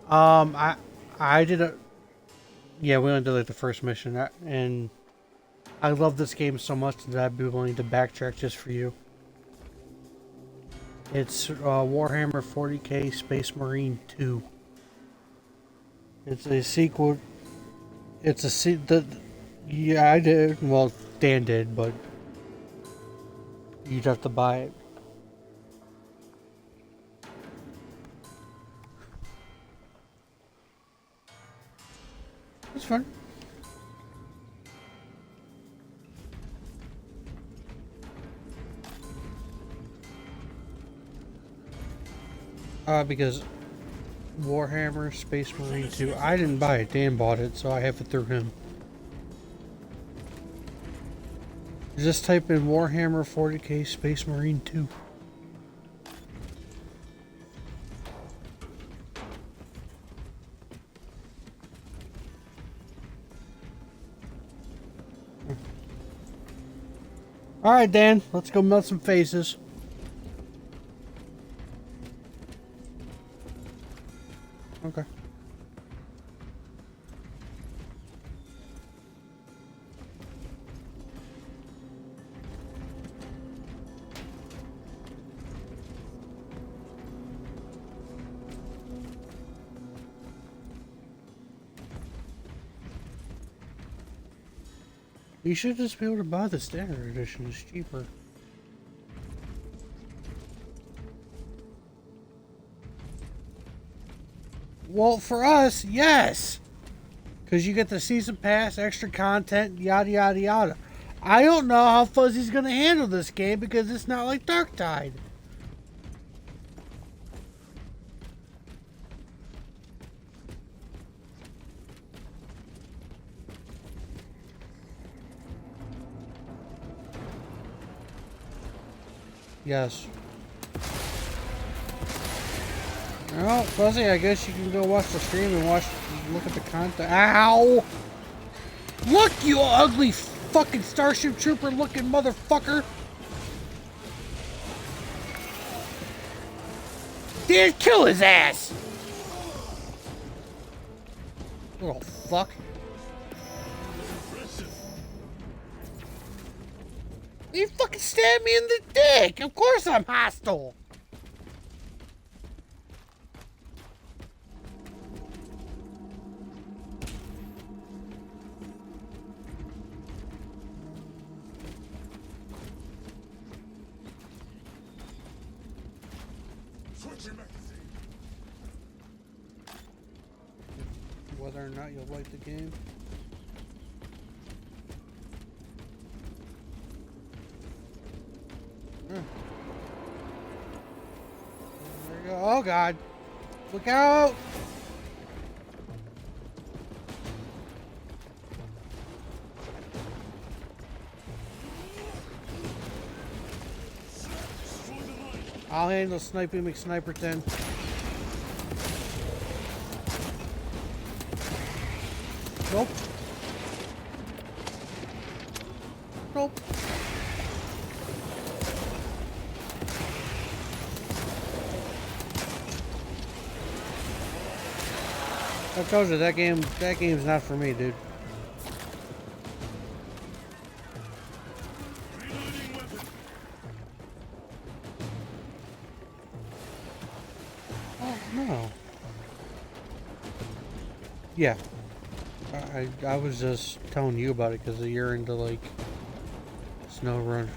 Um, I I did a yeah. We only did like the first mission, and I love this game so much that I'd be willing to backtrack just for you. It's Warhammer 40K Space Marine 2. It's a sequel. It's a yeah, I did. Well, Dan did, but you'd have to buy it. It's fun. Because Warhammer Space Marine 2, I didn't buy it. Dan bought it, so I have it through him. Just type in Warhammer 40K Space Marine 2. Alright, Dan, let's go melt some faces. Okay. You should just be able to buy the standard edition, it's cheaper. Well, for us, yes! Because you get the season pass, extra content, yada yada yada. I don't know how Fuzzy's gonna handle this game because it's not like Darktide. Yes. Well, Fuzzy, I guess you can go watch the stream and look at the content. Ow! Look, you ugly fucking Starship Trooper looking motherfucker! Dan, kill his ass! Little fuck. You fucking stabbed me in the dick! Of course I'm hostile! Whether or not you'll like the game. There you go. Oh god. Look out! I'll handle Snipey McSniperton. Nope. Nope. I told you that game's not for me, dude. Oh no. Yeah. I was just telling you about it because you're into like SnowRun.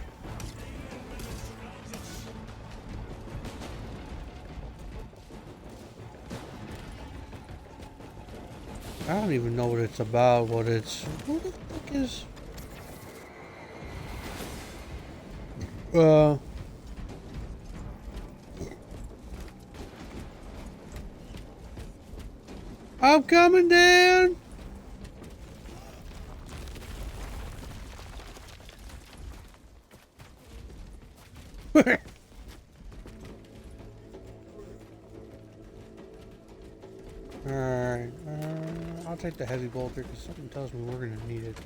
I don't even know what it's about. What the fuck is? Uh. I'm coming down. Alright, I'll take the heavy bolter because something tells me we're gonna need it.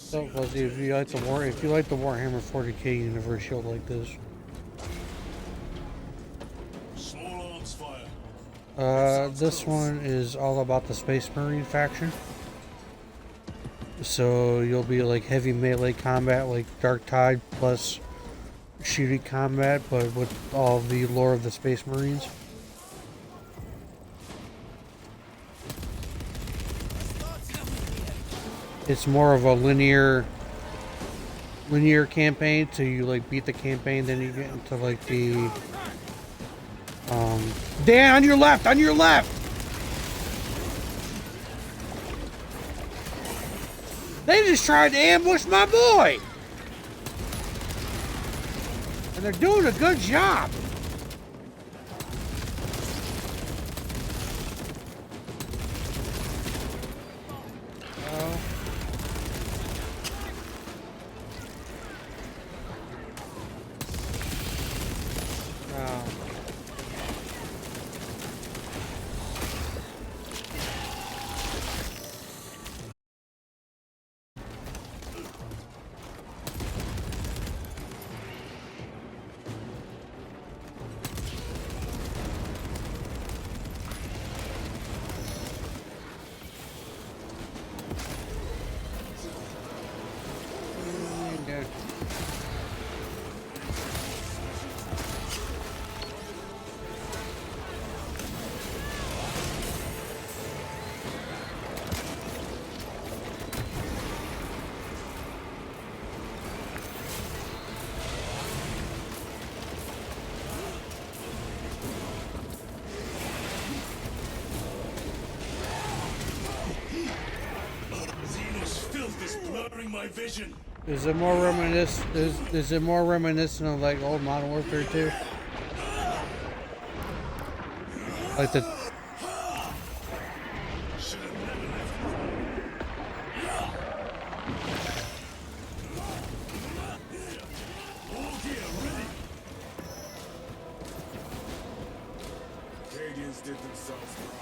So Fuzzy, if you like the Warhammer 40k universe, you'll like this. This one is all about the Space Marine faction. So you'll be like heavy melee combat, like Dark Tide plus shooting combat, but with all the lore of the Space Marines. It's more of a linear campaign, so you like beat the campaign, then you get into like the Dan, on your left, on your left. They just tried to ambush my boy, and they're doing a good job. My vision. Is it more reminiscent? Is it more reminiscent of like old Modern Warfare 2? Like the. Canadians did themselves proud.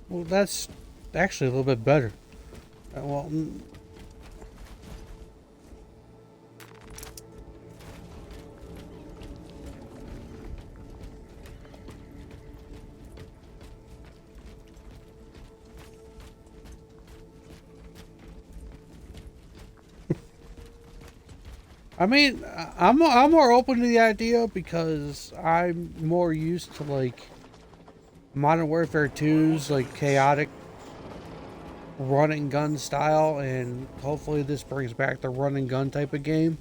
Well, that's actually a little bit better. Well, I mean, I'm more open to the idea because I'm more used to like Modern Warfare 2's like chaotic run and gun style, and hopefully this brings back the run and gun type of game.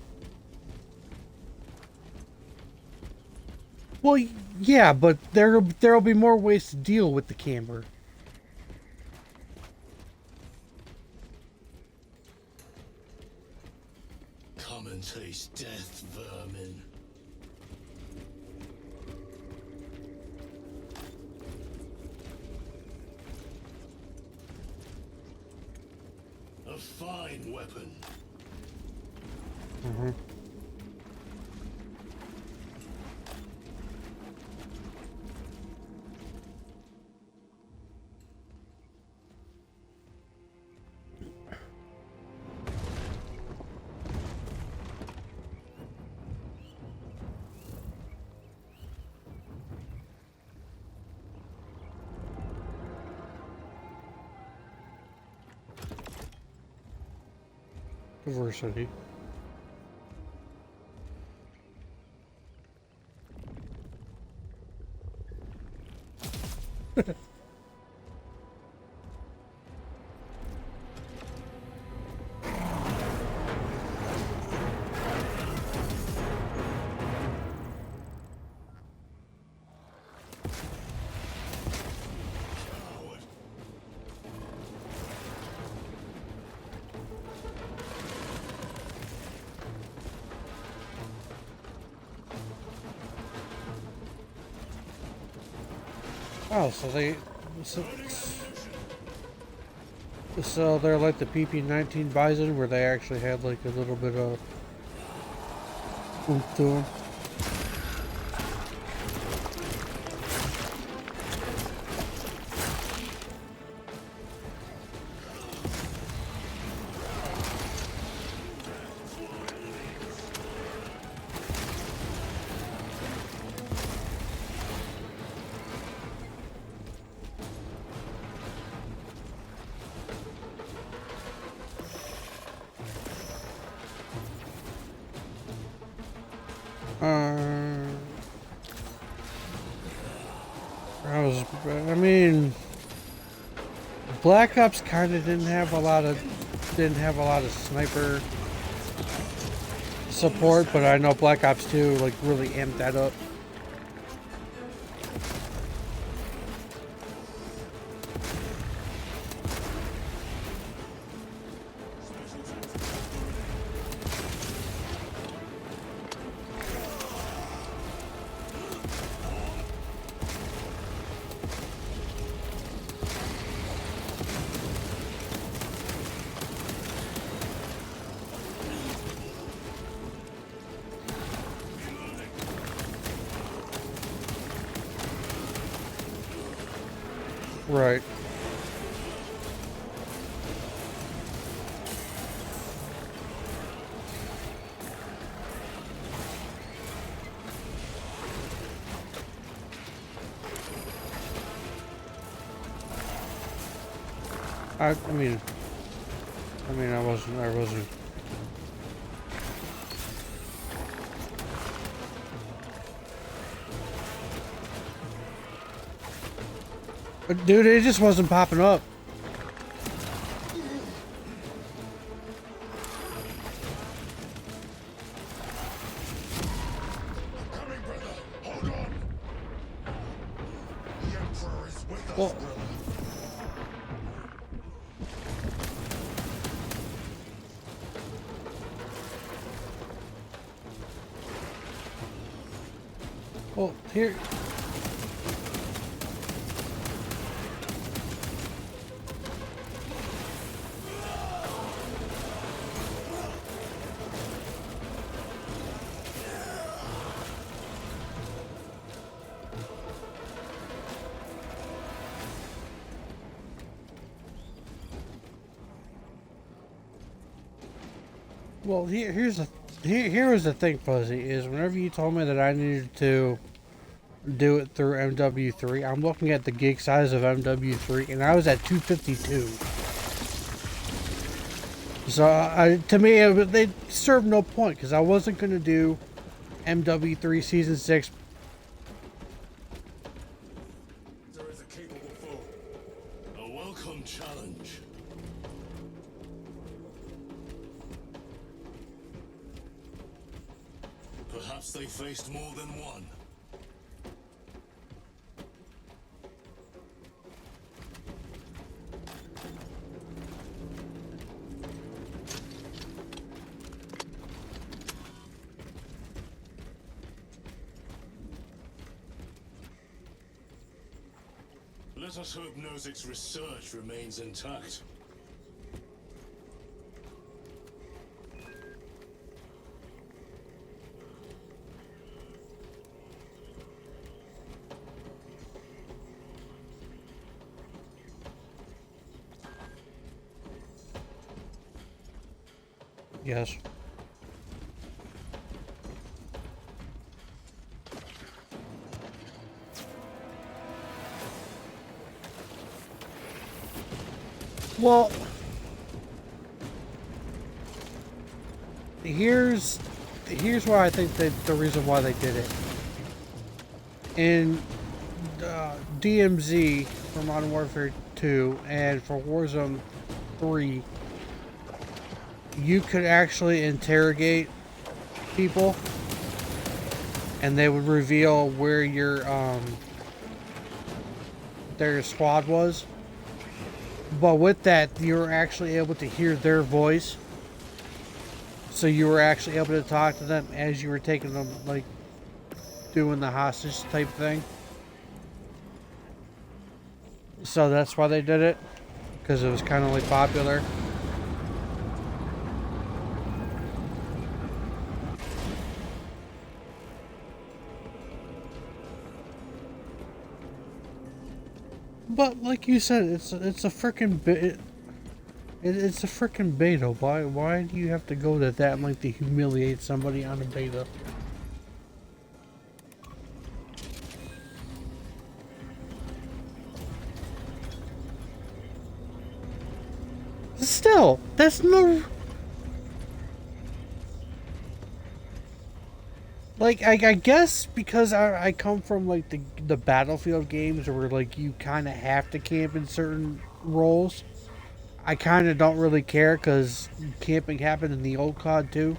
Well, yeah, but there'll be more ways to deal with the camber. Come and taste death, vermin. A fine weapon. Mm-hmm. Diversity. Oh, so So they're like the PP-19 Bison, where they actually had like a little bit of oomph to them. I mean, Black Ops kind of didn't have a lot of sniper support, but I know Black Ops 2 like really amped that up. Right. I mean, I wasn't. But dude, it just wasn't popping up. Coming, brother. Hold on. The Emperor is with us, Well, brother. well, here. Well, here was the thing, Fuzzy, is whenever you told me that I needed to do it through MW3, I'm looking at the gig size of MW3, and I was at 252. So to me, they served no point because I wasn't going to do MW3 Season 6. There is a capable foe. A welcome challenge. Perhaps they faced more than one. Let us hope Nozick's research remains intact. Yes. Well, here's why I think that the reason why they did it. In DMZ for Modern Warfare 2 and for Warzone 3, you could actually interrogate people and they would reveal where their squad was. But with that, you were actually able to hear their voice. So you were actually able to talk to them as you were taking them, like, doing the hostage type thing. So that's why they did it, because it was kind of like popular. But like you said, it's a freaking it's a freaking beta. Why do you have to go to that and like to humiliate somebody on a beta? Still, that's no. Like I guess because I come from like the Battlefield games where like you kind of have to camp in certain roles. I kind of don't really care because camping happened in the old COD too.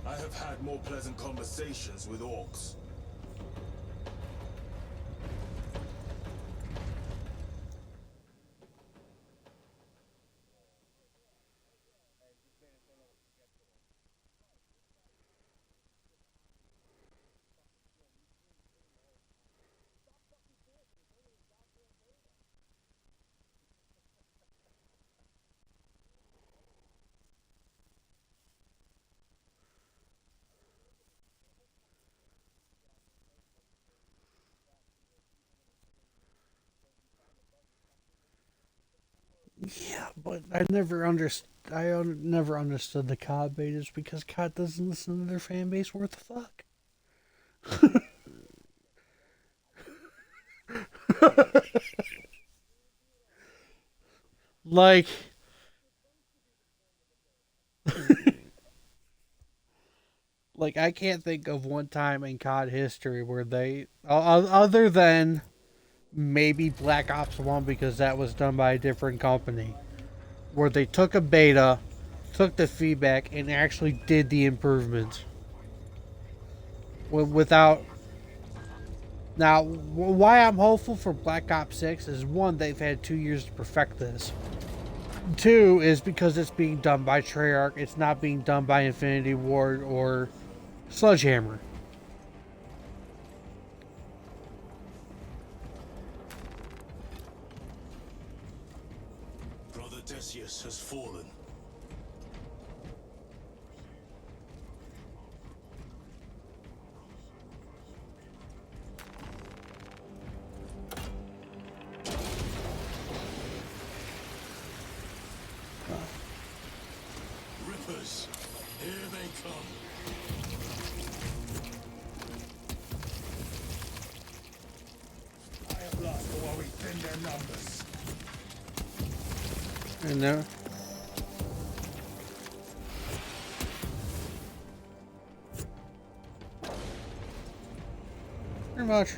I have had more pleasant conversations with orcs. Yeah, but never understood the COD betas because COD doesn't listen to their fan base worth a fuck. Like, like I can't think of one time in COD history where they, other than maybe Black Ops 1 because that was done by a different company, where they took a beta, took the feedback, and actually did the improvements. Without. Now, why I'm hopeful for Black Ops 6 is one, they've had 2 years to perfect this. Two is because it's being done by Treyarch, it's not being done by Infinity Ward or Sledgehammer. Brother Decius has fallen. Rippers, here they come. I have lost while we thin their numbers. And there. Pretty much.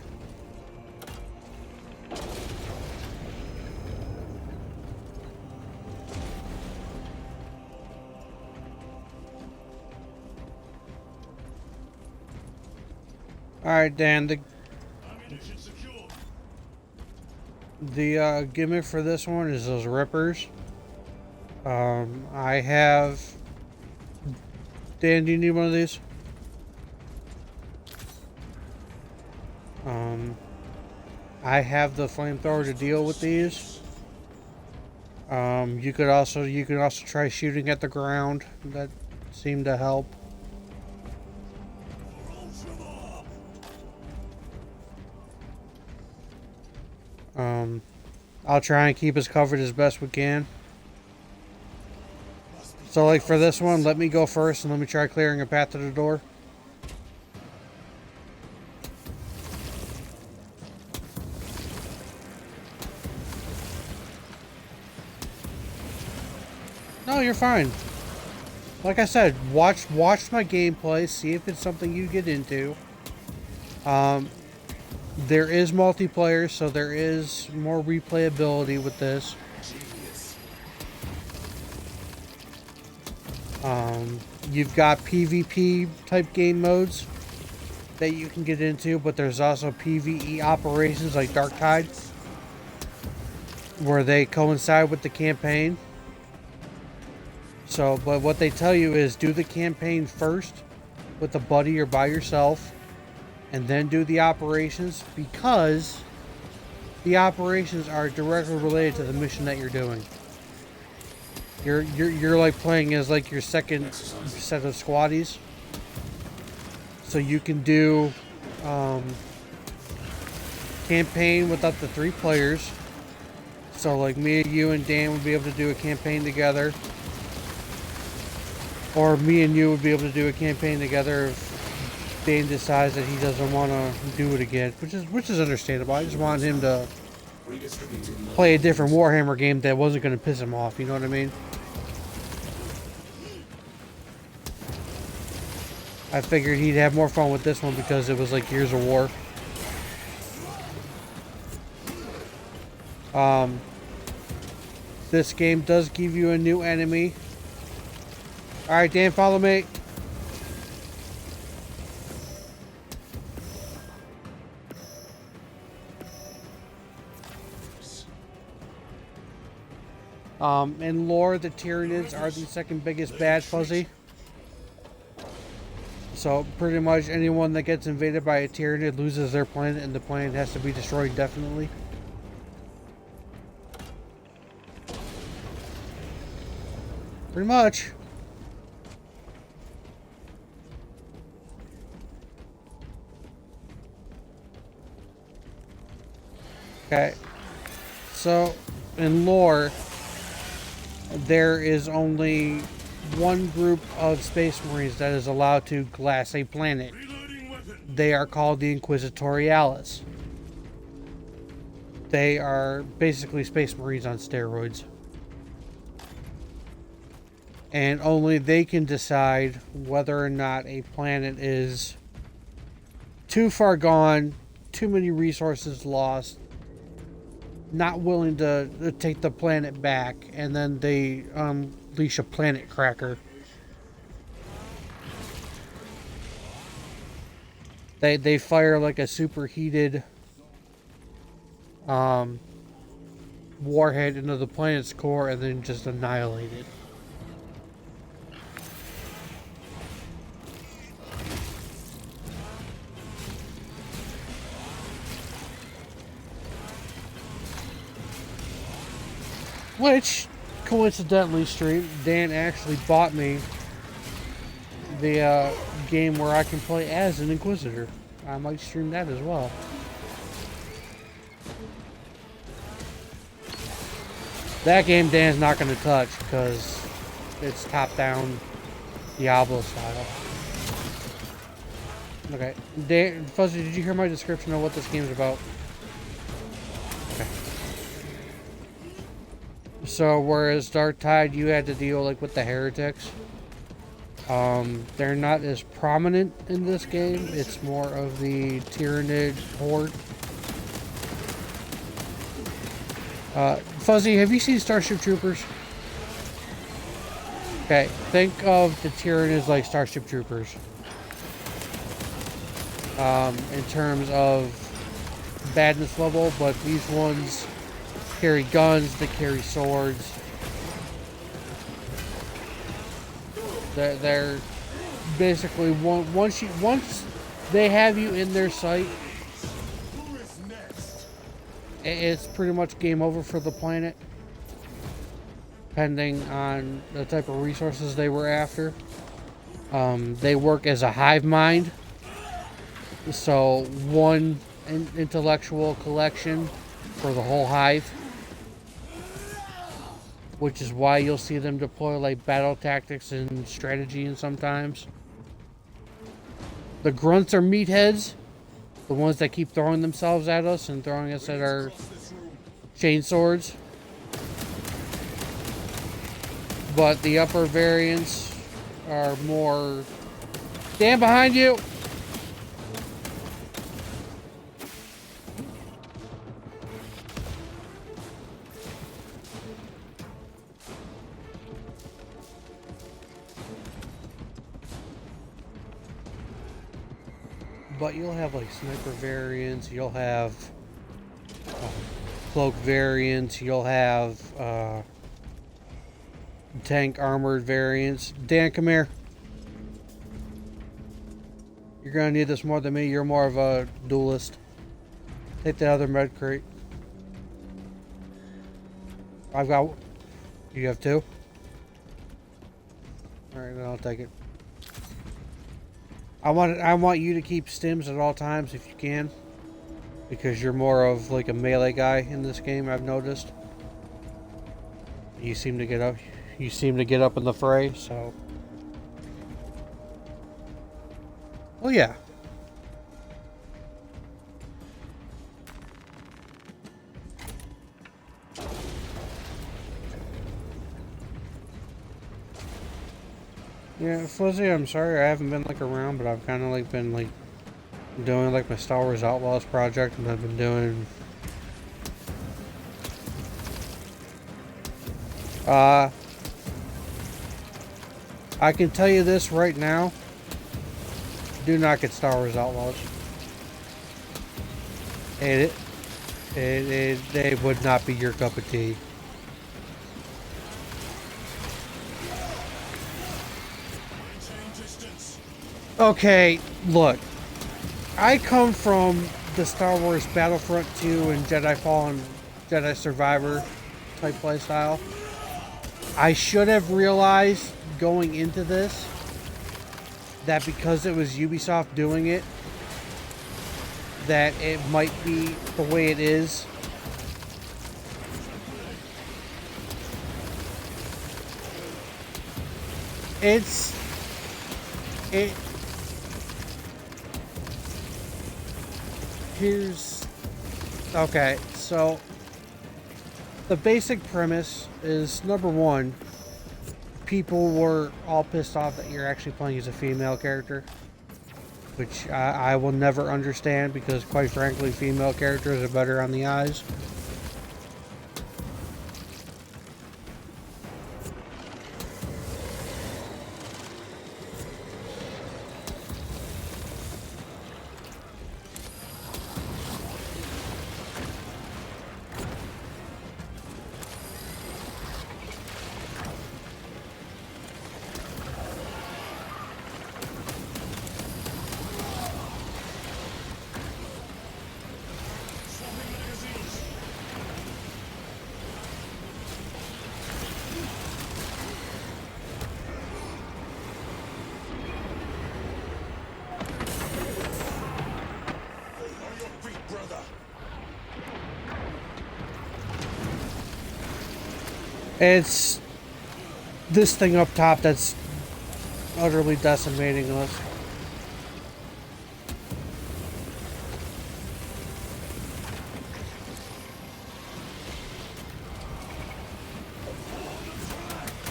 Alright, Dan, Ammunition secured. the gimmick for this one is those rippers. I have. Dan, do you need one of these? I have the flamethrower to deal with these. You can also try shooting at the ground. That seemed to help. I'll try and keep us covered as best we can. So like for this one, let me go first and let me try clearing a path to the door. No, you're fine. Like I said, watch my gameplay, see if it's something you get into. There is multiplayer, so there is more replayability with this. You've got PvP type game modes that you can get into, but there's also PvE operations like Darktide, where they coincide with the campaign. So, but what they tell you is do the campaign first, with a buddy or by yourself, and then do the operations, because the operations are directly related to the mission that you're doing. You're like playing as like your second set of squaddies, so you can do campaign with up to 3 players. So like me, you, and Dan would be able to do a campaign together, or me and you would be able to do a campaign together if Dan decides that he doesn't want to do it again, which is understandable. I just wanted him to play a different Warhammer game that wasn't going to piss him off. You know what I mean? I figured he'd have more fun with this one because it was like Gears of War. This game does give you a new enemy. Alright, Dan, follow me. In lore, the Tyranids are the second biggest bad, Fuzzy. So pretty much anyone that gets invaded by a Tyranid loses their planet, and the planet has to be destroyed definitely. Pretty much. Okay. So, in lore, there is only one group of Space Marines that is allowed to glass a planet. They are called the Inquisitorialis. They are basically Space Marines on steroids. And only they can decide whether or not a planet is too far gone, too many resources lost, not willing to take the planet back, and then they unleash a planet cracker. They fire like a superheated warhead into the planet's core and then just annihilate it. Which, coincidentally, stream, Dan actually bought me the game where I can play as an Inquisitor. I might stream that as well. That game Dan's not going to touch because it's top-down Diablo style. Okay, Dan, Fuzzy, did you hear my description of what this game's about? Okay. So whereas Darktide, you had to deal like with the heretics. They're not as prominent in this game. It's more of the Tyranid horde. Fuzzy, have you seen Starship Troopers? Okay, think of the Tyranids like Starship Troopers. In terms of badness level, but these ones carry guns, they carry swords. They're basically once they have you in their sight, it's pretty much game over for the planet, depending on the type of resources they were after. They work as a hive mind, so one intellectual collection for the whole hive, which is why you'll see them deploy like battle tactics and strategy and sometimes. The grunts are meatheads, the ones that keep throwing themselves at us and throwing us at our chain swords. But the upper variants are more... Stand behind you! But you'll have like sniper variants, you'll have cloak variants, you'll have tank armored variants. Dan, come here. You're gonna need this more than me. You're more of a duelist. Take the other med crate. I've got... You have two? Alright, then I'll take it. I want you to keep stims at all times if you can. Because you're more of like a melee guy in this game, I've noticed. You seem to get up in the fray, so... Oh yeah. Yeah, Fuzzy, I'm sorry I haven't been like around, but I've kind of like been like doing like my Star Wars Outlaws project, and I've been doing I can tell you this right now. Do not get Star Wars Outlaws. It would not be your cup of tea. Okay, look. I come from the Star Wars Battlefront 2 and Jedi Fallen, Jedi Survivor type playstyle. I should have realized going into this that because it was Ubisoft doing it, that it might be the way it is. Okay, so the basic premise is, number one, people were all pissed off that you're actually playing as a female character, which I will never understand, because quite frankly, female characters are better on the eyes. It's this thing up top that's utterly decimating us.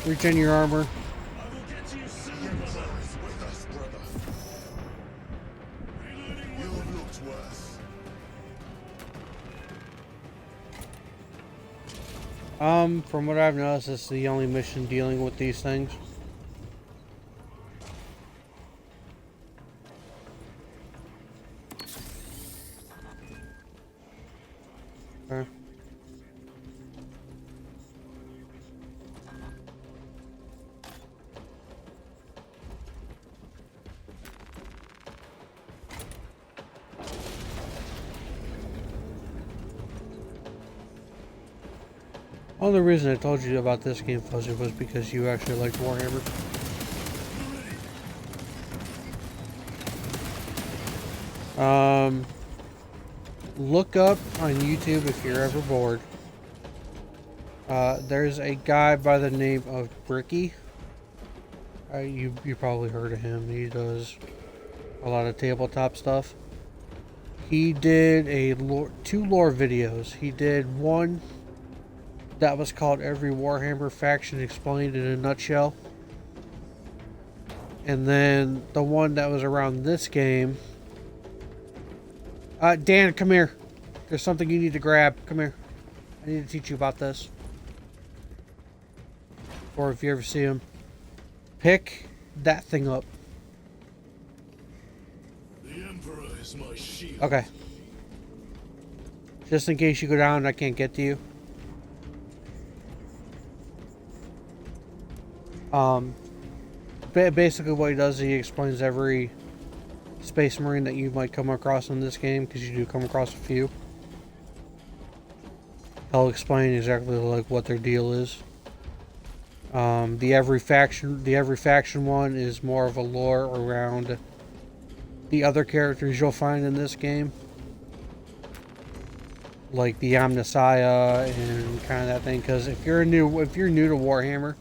Reach in your armor. From what I've noticed, this is the only mission dealing with these things. Okay. Only reason I told you about this game, Fuzzy, was because you actually liked Warhammer. Look up on YouTube if you're ever bored. There's a guy by the name of Bricky. You probably heard of him. He does a lot of tabletop stuff. He did two lore videos. He did one that was called Every Warhammer Faction Explained in a Nutshell. And then the one that was around this game. Dan, come here. There's something you need to grab. Come here. I need to teach you about this. Or if you ever see him, pick that thing up. The Emperor is my shield. Okay. Just in case you go down and I can't get to you. Basically what he does, he explains every Space Marine that you might come across in this game, because you do come across a few. I'll explain exactly like what their deal is. The every faction one is more of a lore around the other characters you'll find in this game, like the Omnissiah and kind of that thing. Because if you're new to Warhammer,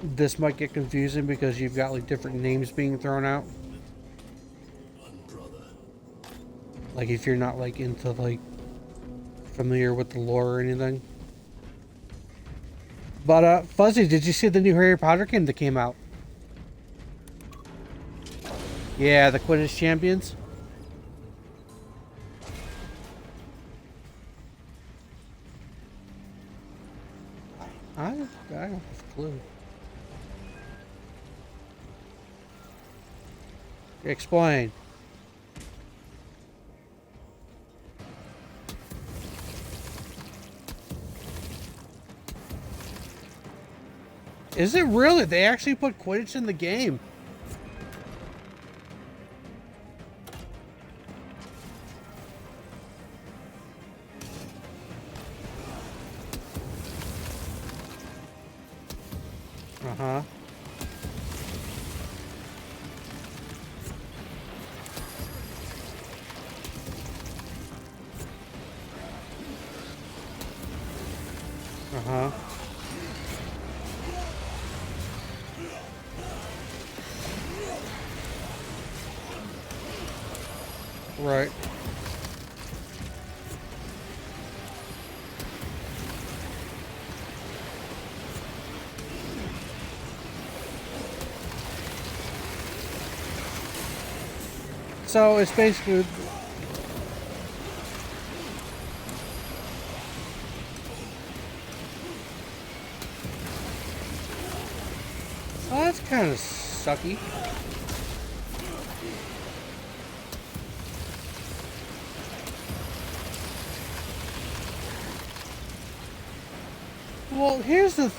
this might get confusing because you've got like different names being thrown out. Like if you're not like into like familiar with the lore or anything. But Fuzzy, did you see the new Harry Potter game that came out? Yeah, the Quidditch Champions. I don't have a clue. Explain. Is it really? They actually put Quidditch in the game. Uh-huh. Uh-huh. Right. So it's basically oh, that's kind of sucky. Well, here's the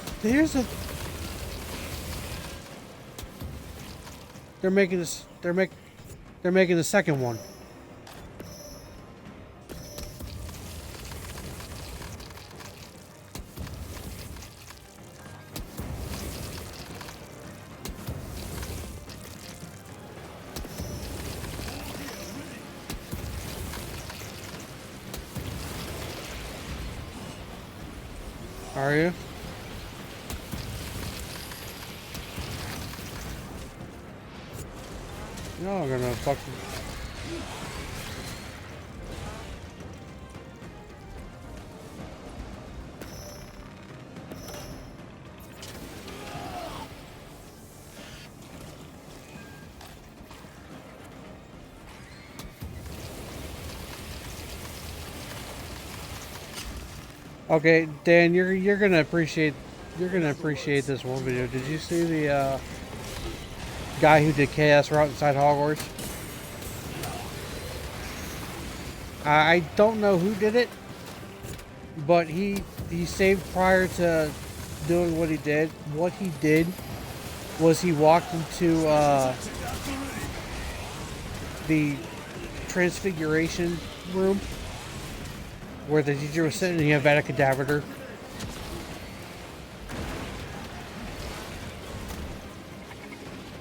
they're making this they're making the second one. Are you? No, I'm gonna fucking. Okay, Dan, you're gonna appreciate this one video. Did you see the guy who did Chaos Route inside Hogwarts? I don't know who did it, but he saved prior to doing what he did. What he did was he walked into the Transfiguration room where the teacher was sitting and he had Avada Kedavra.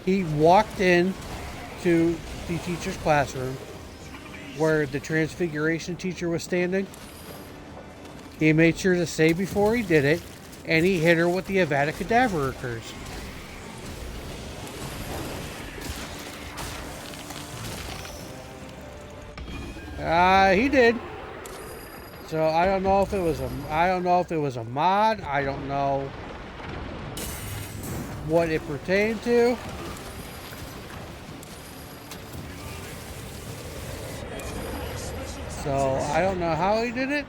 He walked in to the teacher's classroom where the Transfiguration teacher was standing. He made sure to say before he did it, and he hit her with the Avada Kedavra curse. He did. So I don't know if it was a mod. I don't know what it pertained to. So I don't know how he did it.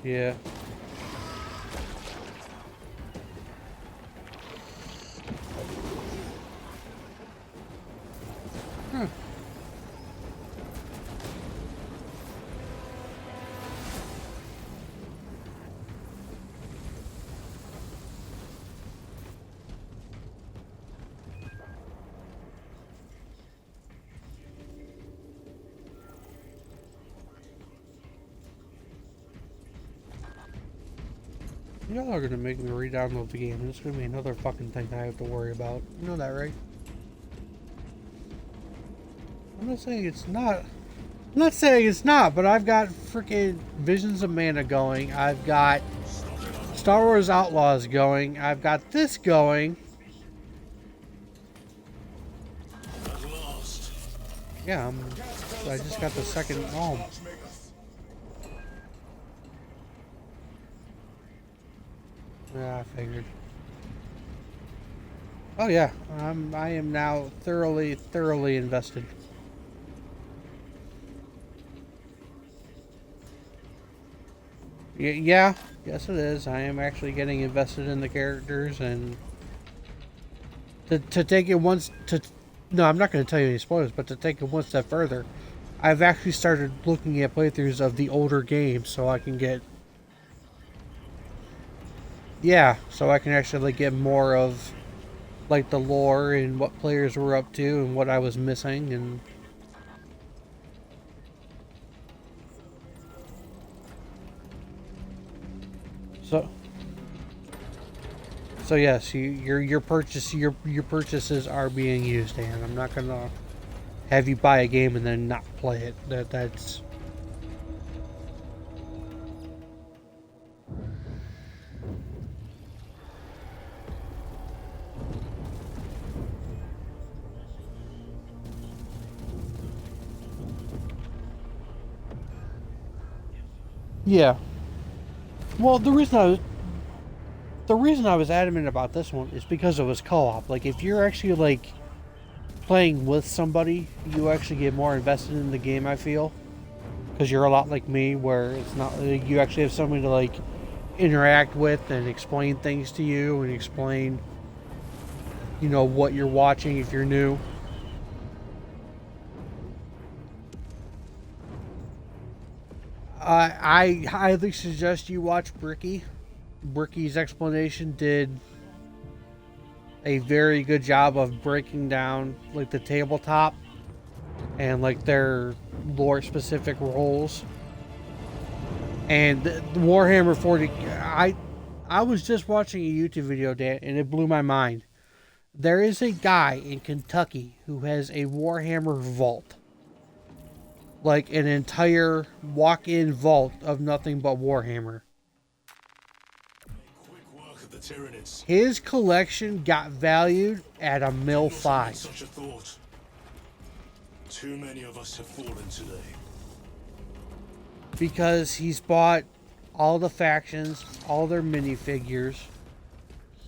Yeah. Huh. Y'all are gonna make me re-download the game, and it's gonna be another fucking thing I have to worry about. You know that, right? I'm not saying it's not. I'm not saying it's not, but I've got freaking Visions of Mana going. I've got Star Wars Outlaws going. I've got this going. At last. Yeah, I just got the second home. Yeah, I figured. Oh yeah, I am now thoroughly invested. Yeah, yes it is. I am actually getting invested in the characters, and to take it once to no, I'm not going to tell you any spoilers, but to take it one step further, I've actually started looking at playthroughs of the older games so I can get so I can actually get more of like the lore and what players were up to and what I was missing and so yes, your purchases are being used, and I'm not gonna have you buy a game and then not play it. That's yeah. Well, the reason I was adamant about this one is because it was co-op. Like, if you're actually like playing with somebody, you actually get more invested in the game. I feel because you're a lot like me, where it's not you actually have somebody to like interact with and explain things to you and explain, you know, what you're watching if you're new. I highly suggest you watch Bricky. Bricky's explanation did a very good job of breaking down like the tabletop and like their lore specific roles. And the Warhammer 40, I was just watching a YouTube video, Dan, and it blew my mind. There is a guy in Kentucky who has a Warhammer vault. Like an entire walk-in vault of nothing but Warhammer. Quick work of the Tyranids. His collection got valued at $1.5 million. Such a thought. Too many of us have fallen today. Because he's bought all the factions, all their minifigures.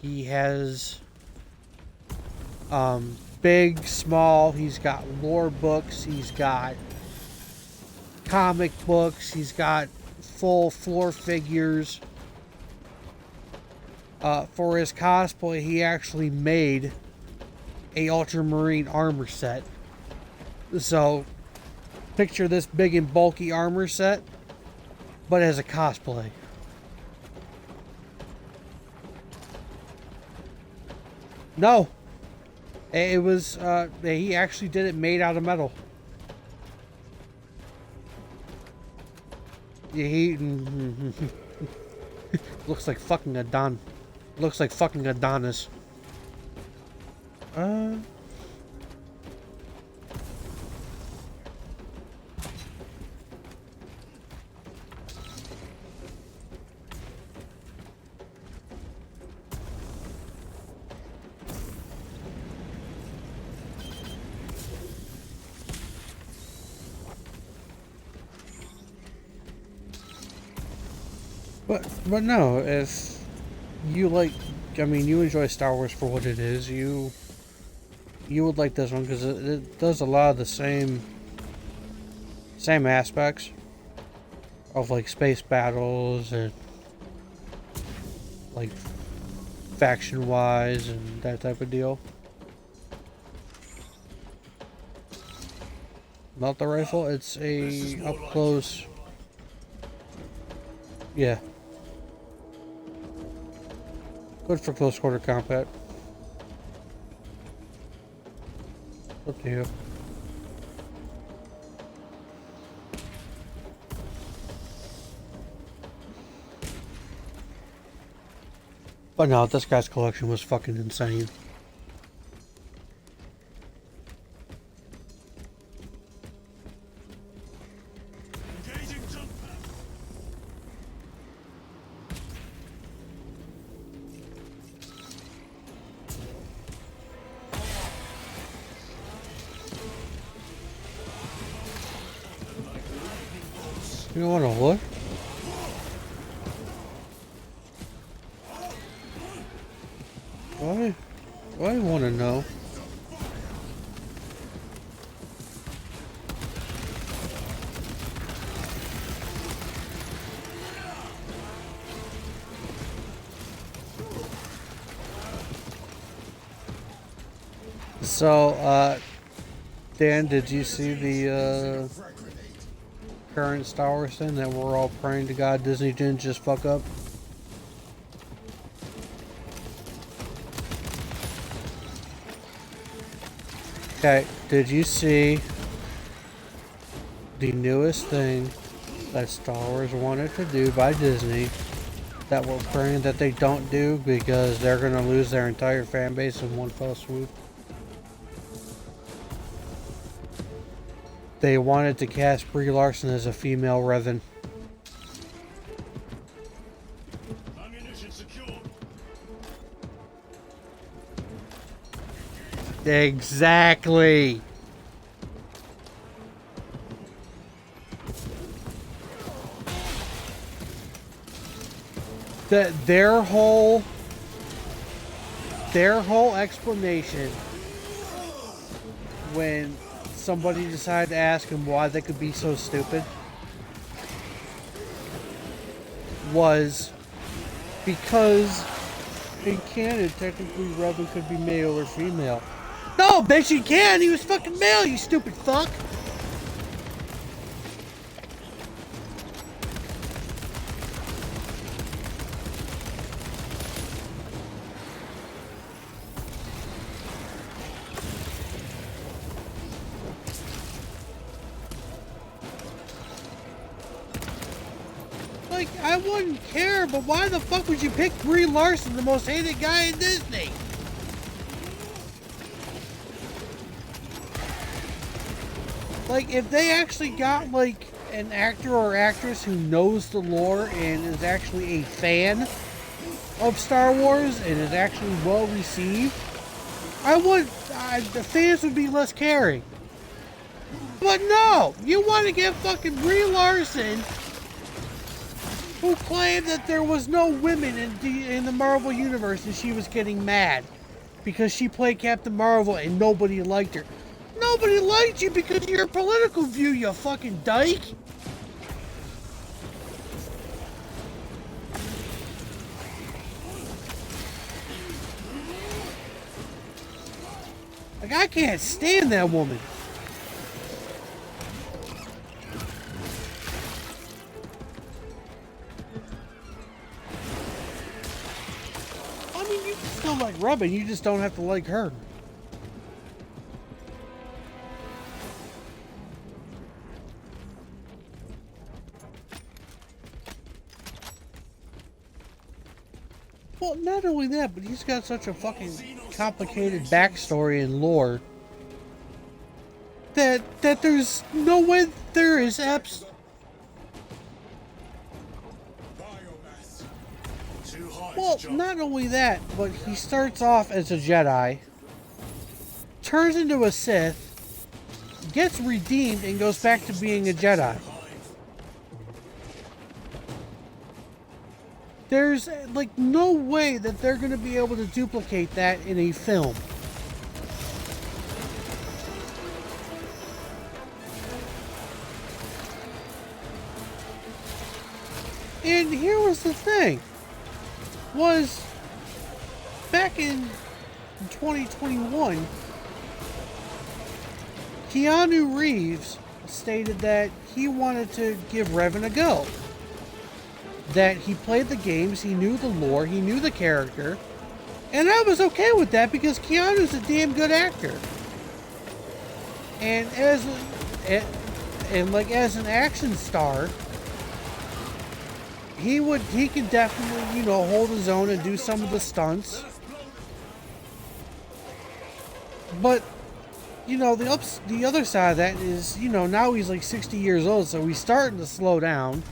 He has big, small, he's got lore books, he's got comic books, he's got full floor figures. For his cosplay, he actually made a Ultramarine armor set. So, picture this big and bulky armor set, but as a cosplay. No. It was, he actually did it made out of metal. Yeah, he looks like fucking looks like fucking Adonis. But no, if you like, I mean, you enjoy Star Wars for what it is, you would like this one because it does a lot of the same aspects. of like space battles and like faction wise and that type of deal. Not the rifle, it's a up close. Yeah. Good for close quarter combat. Up to you. But no, this guy's collection was fucking insane. Engaging jump pad. You don't want to look? Why? Why do you want to know? So, Dan, did you see the current Star Wars thing that we're all praying to God Disney didn't just fuck up? Okay, did you see the newest thing that Star Wars wanted to do by Disney that we're praying that they don't do because they're going to lose their entire fan base in one fell swoop? They wanted to cast Brie Larson as a female Revan. Ammunition secure. Exactly. Their whole explanation when somebody decided to ask them why they could be so stupid was because in canon technically Revan could be male or female. No, bitch, you can. He was fucking male, you stupid fuck. Like, I wouldn't care, but why the fuck would you pick Brie Larson, the most hated guy in Disney? Like, if they actually got, like, an actor or actress who knows the lore and is actually a fan of Star Wars and is actually well received, the fans would be less caring. But no, you want to get fucking Brie Larson, who claimed that there was no women in the Marvel Universe and she was getting mad because she played Captain Marvel and nobody liked her. Nobody liked you because of your political view, you fucking dyke. Like, I can't stand that woman. I mean, you can still like Revan, you just don't have to like her. Well, not only that, but he's got such a fucking complicated backstory and lore that there's no way there is Biomass. Too high Well, to jump. not only that, but he starts off as a Jedi, turns into a Sith, gets redeemed, and goes back to being a Jedi. There's, like, no way that they're going to be able to duplicate that in a film. And here was the thing, was back in 2021, Keanu Reeves stated that he wanted to give Revan a go. That he played the games, he knew the lore, he knew the character, and I was okay with that because Keanu's a damn good actor. And as an action star, he could definitely, you know, hold his own and do some of the stunts. But, you know, the other side of that is, you know, now he's like 60 years old, so he's starting to slow down.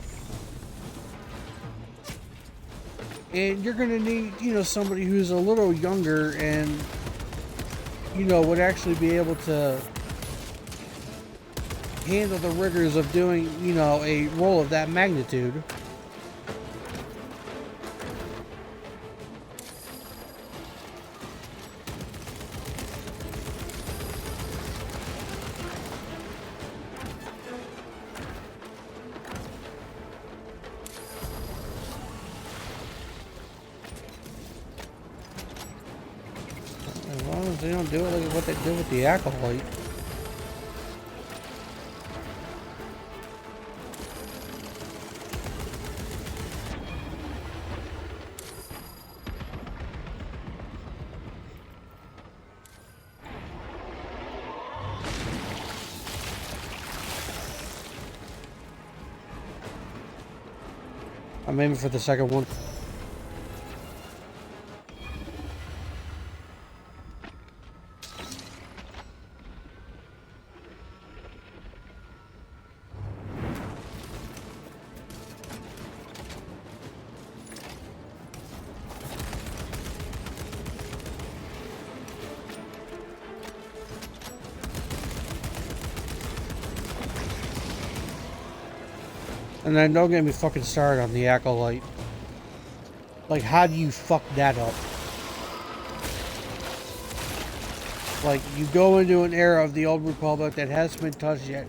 And you're going to need, you know, somebody who's a little younger and, you know, would actually be able to handle the rigors of doing, you know, a role of that magnitude. As long as they don't do it like what they did with the Acolyte. I'm aiming for the second one. And then don't get me fucking started on the Acolyte. Like, how do you fuck that up? Like, you go into an era of the Old Republic that hasn't been touched yet.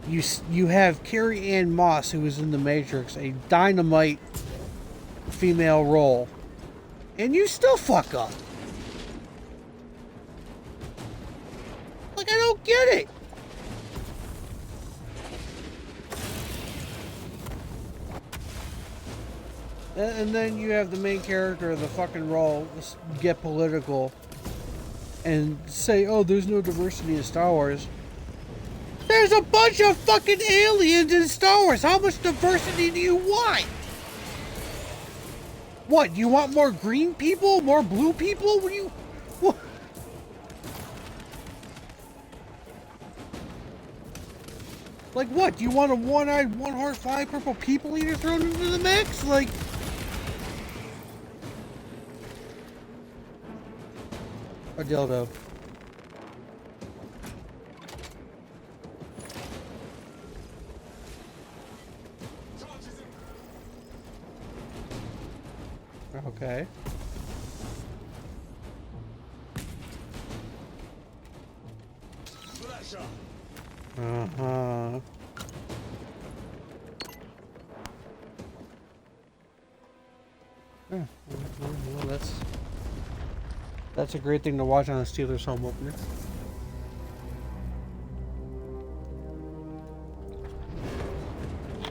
You have Carrie Ann Moss, who was in The Matrix, a dynamite female role. And you still fuck up. Like, I don't get it. And then you have the main character of the fucking role get political and say, oh, there's no diversity in Star Wars. There's a bunch of fucking aliens in Star Wars. How much diversity do you want? What, you want more green people? More blue people? What do you... What? Like what? Do you want a one-eyed, one-horse, flying purple people eater thrown into the mix? Like... A dildo. Okay. Uh-huh. Yeah, well, that's a great thing to watch on a Steelers home opener.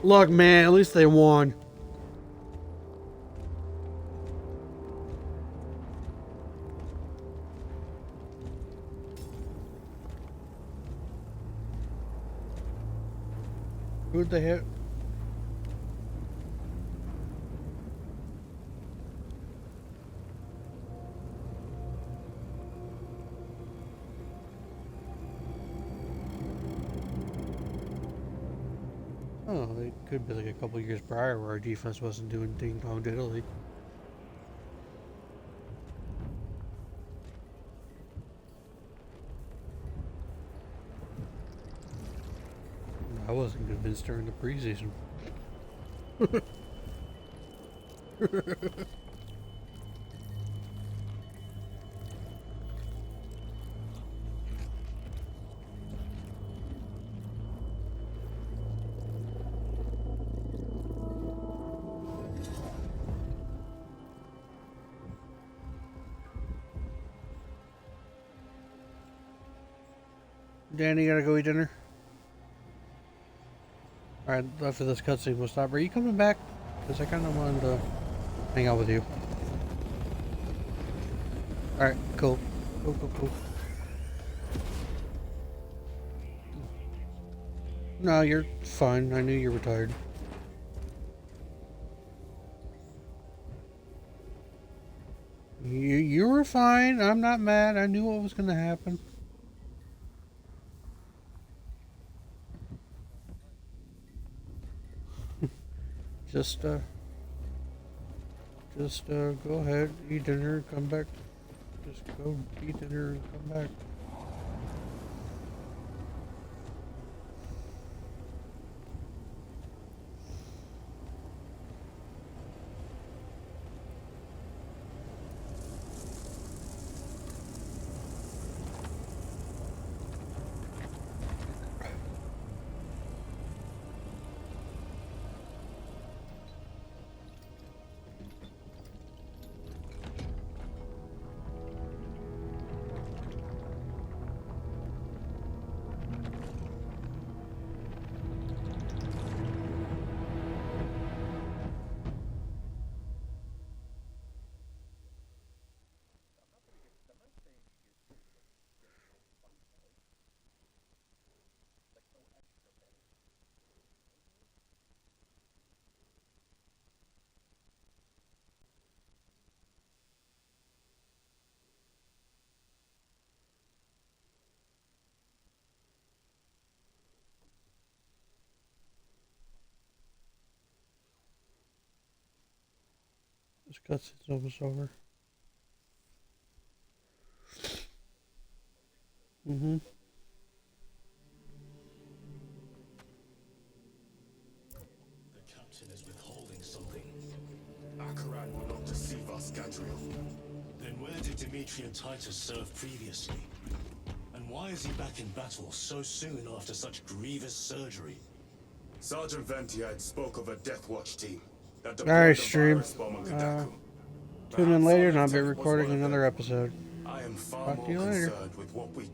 Look, man, at least they won. Who'd they hit? Oh, it could be like a couple years prior where our defense wasn't doing ding dong diddly. I wasn't convinced during the preseason. Danny, you gotta go eat dinner. Alright, after this cutscene, we'll stop. Are you coming back? Because I kind of wanted to hang out with you. Alright, cool. Cool. No, you're fine. I knew you were tired. You were fine. I'm not mad. I knew what was going to happen. Just go ahead, eat dinner, come back. Just go eat dinner and come back. This cutscene's almost over. Mm-hmm. The captain is withholding something. Akaran will not deceive us, Gadriel. Then where did Dimitri and Titus serve previously? And why is he back in battle so soon after such grievous surgery? Sergeant Ventiad spoke of a Death Watch team that Alright, stream. bomb on Kadaku. Tune in later and I'll be Perhaps recording another episode. I am far Talk more to you later. concerned with what we